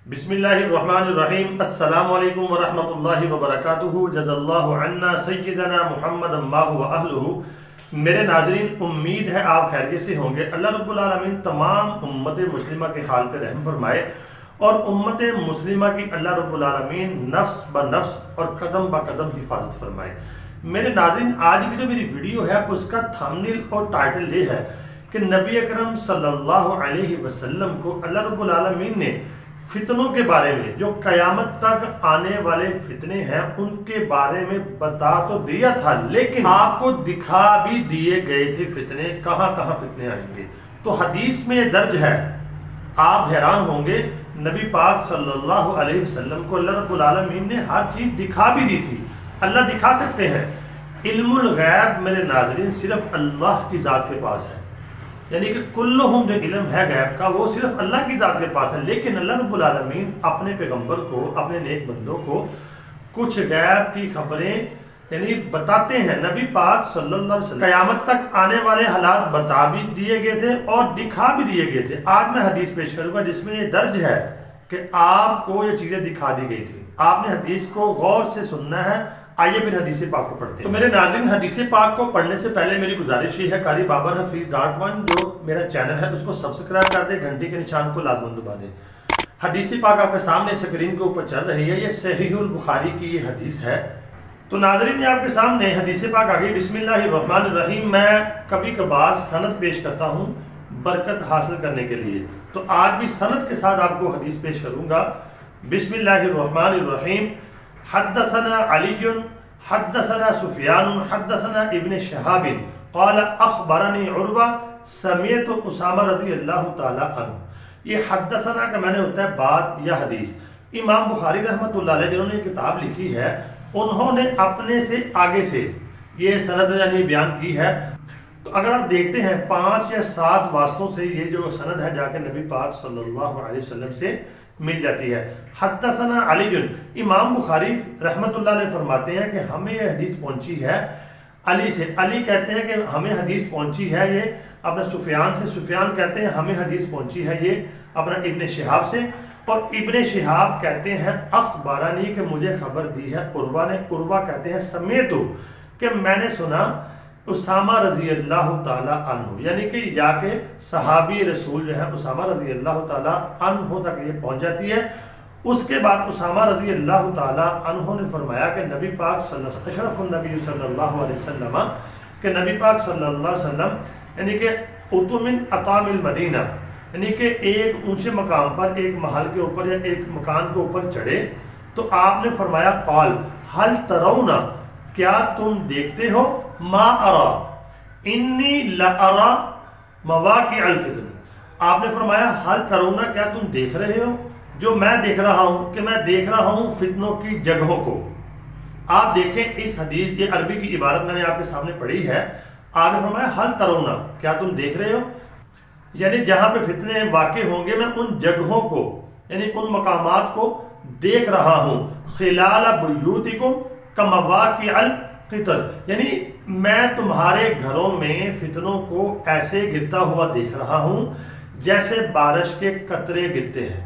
बिस्मिल्लाहिर्रहमानिर्रहीम। अस्सलाम वालेकुम वरहमतुल्लाहि वबरकातुहू। जज़ल्लाहु अन्ना सय्यदना मुहम्मद अम्माहु व अहलुहू। मेरे नाज़रीन, उम्मीद है आप खैरियत से होंगे। अल्लाह रब्बुल आलमीन तमाम उम्मत मुस्लिमा के हाल पे रहम फरमाए और उम्मत मुस्लिमा की अल्लाह रब्बुल आलमीन नफ्स ब नफ्स और कदम ब कदम हिफाजत फरमाए। मेरे नाज़रीन, आज की जो मेरी वीडियो है उसका थंबनेल और टाइटल ये है कि नबी अकरम सल्लल्लाहु अलैहि वसल्लम को अल्लाह रब्बुल आलमीन ने फितनों के बारे में, जो कयामत तक आने वाले फितने हैं उनके बारे में बता तो दिया था, लेकिन आपको दिखा भी दिए गए थे फितने, कहाँ कहाँ फितने आएंगे। तो हदीस में दर्ज है, आप हैरान होंगे, नबी पाक सल्लल्लाहु अलैहि वसल्लम को अल्लाह रब्बुल आलमीन ने हर चीज़ दिखा भी दी थी। अल्लाह दिखा सकते हैं। इल्मुल गैब मेरे नाज़रीन सिर्फ अल्लाह की ज़ात के पास है, यानी कि कुल्लुहुम जो इल्म है गैब का वो सिर्फ अल्लाह की ज़ात के पास है। लेकिन अल्लाह रब्बुल आलमीन अपने पैगंबर को, अपने नेक बंदों को कुछ गैब की खबरें यानी बताते हैं। नबी पाक सल्लल्लाहु अलैहि वसल्लम क़यामत तक आने वाले हालात बता भी दिए गए थे और दिखा भी दिए गए थे। आज मैं हदीस पेश करूंगा जिसमें ये दर्ज है कि आपको ये चीज़ें दिखा दी गई थी। आपने हदीस को गौर से सुनना है। आइए फिर हदीस पाक को पढ़ते हैं। तो मेरे नाज़रीन, हदीस पाक को पढ़ने से पहले मेरी गुजारिश ये है, कारी बाबर हफीज़.1 जो मेरा चैनल है उसको सब्सक्राइब कर दे, घंटी के निशान को लाजमन दबा दे। हदीस पाक आपके सामने स्क्रीन के ऊपर चल रही है, ये सहीहुल बुखारी की ये हदीस है। तो नाज़रीन, ये आपके सामने हदीस पाक आ गई। बिस्मिल्लाहिर्रहमानिर्रहीम। मैं कभी कभार सनद पेश करता हूँ बरकत हासिल करने के लिए, तो आज भी सनद के साथ आपको हदीस पेश करूँगा। बिस्मिल्लाहिर्रहमानिर्रहीम। हद्दसना अलीजुन हद्दसना सुफियान हद्दसना इब्न शहाबिन क़ाल अख़बरनी उर्वा समीअतु उसामा रज़ियल्लाहु ताला अन्हु। ये हद्दसना का मैंने होता है बात या हदीस। इमाम बुखारी रहमतुल्लाह अलैह जिन्होंने किताब लिखी है उन्होंने अपने से आगे से ये सनद यानी बयान की है। तो अगर आप देखते हैं 5 या 7 वास्तों से ये जो सनद है जाके नबी पाक सल्लल्लाहु अलैहि वसल्लम से मिल जाती है। हद्दसना अलीजुन, इमाम बुखारी रहमतुल्लाह अलैह फरमाते हैं कि हमें यह हदीस पहुंची है अली से। अली कहते हैं कि हमें हदीस पहुंची है ये अपना सुफियान से। सुफियान कहते हैं हमें हदीस पहुंची है ये अपना इब्न शिहाब से। और इब्न शिहाब कहते हैं अखबारानी, कि मुझे खबर दी है उर्वा ने। उर्वा कहते हैं समेतु, कि मैंने सुना उसामा रज़ी अल्लाह ताला अन्हु, यानी कि जाके सहाबी रसूल जो है उसामा रज़ी अल्लाह ताला अन्हु तक ये पहुंच जाती है। उसके बाद उसामा रज़ी अल्लाह ताला अन्हु ने फरमाया कि नबी पाक अशरफुन नबी सल्लल्लाहु अलैहि वसल्लम, कि नबी पाक सल्लल्लाहु अलैहि वसल्लम यानी कि उतुमिन अतामिल मदीना, यानी कि एक ऊंचे मकाम पर, एक महल के ऊपर या एक मकान के ऊपर चढ़े तो आपने फरमाया क़ाल हल तरौना, क्या तुम देखते हो, मा अरा इन्नी लअरा मवाक़िअल फितन। आपने फरमाया हल तरौना, क्या तुम देख रहे हो जो मैं देख रहा हूँ, कि मैं देख रहा हूँ फितनों की जगहों को। आप देखें इस हदीस, ये अरबी की इबारत मैंने आपके सामने पढ़ी है। आपने फरमाया हल तरौना, क्या तुम देख रहे हो, यानी जहाँ पे फितने वाक़े होंगे मैं उन जगहों को यानी उन मकामात को देख रहा हूँ। खिलाल बुयूतिकुम कमवाक़िअल क़ितर, यानी मैं तुम्हारे घरों में फितनों को ऐसे गिरता हुआ देख रहा हूँ जैसे बारिश के कतरे गिरते हैं।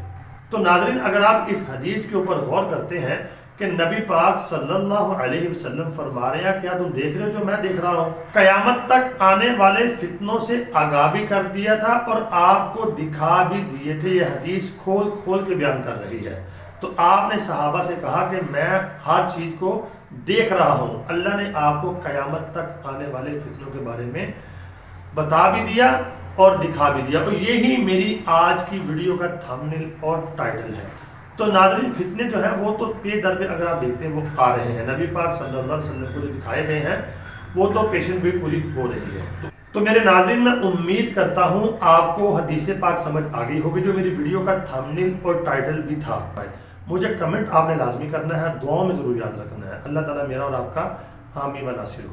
तो नाज़रीन, अगर आप इस हदीस के ऊपर गौर करते हैं कि नबी पाक सल्लल्लाहु अलैहि वसल्लम फरमा रहे हैं क्या तुम देख रहे हो जो मैं देख रहा हूँ। क़यामत तक आने वाले फितनों से आगाह भी कर दिया था और आपको दिखा भी दिए थे। ये हदीस खोल खोल के बयान कर रही है। तो आपने सहाबा से कहा कि मैं हर चीज़ को देख रहा हूँ। अल्लाह ने आपको क़यामत तक आने वाले फितनों के बारे में बता भी दिया और दिखा भी दिया। और यही मेरी आज की वीडियो का थंबनेल और टाइटल है। तो नाज़रीन, फितने जो हैं वो तो पे दर पे अगर आप देखते हैं वो आ रहे हैं। नबी पाक सल्लल्लाहु अलैहि वसल्लम को जो दिखाए गए हैं वो तो पेशेंट भी पूरी हो रही है। तो मेरे नाज़रीन, मैं उम्मीद करता हूँ आपको हदीस पाक समझ आ गई होगी, जो मेरी वीडियो का थंबनेल और टाइटल भी था। मुझे कमेंट आपने लाजमी करना है, दुआओं में ज़रूर याद रखना है। अल्लाह ताला मेरा और आपका हामी व नासिर हो।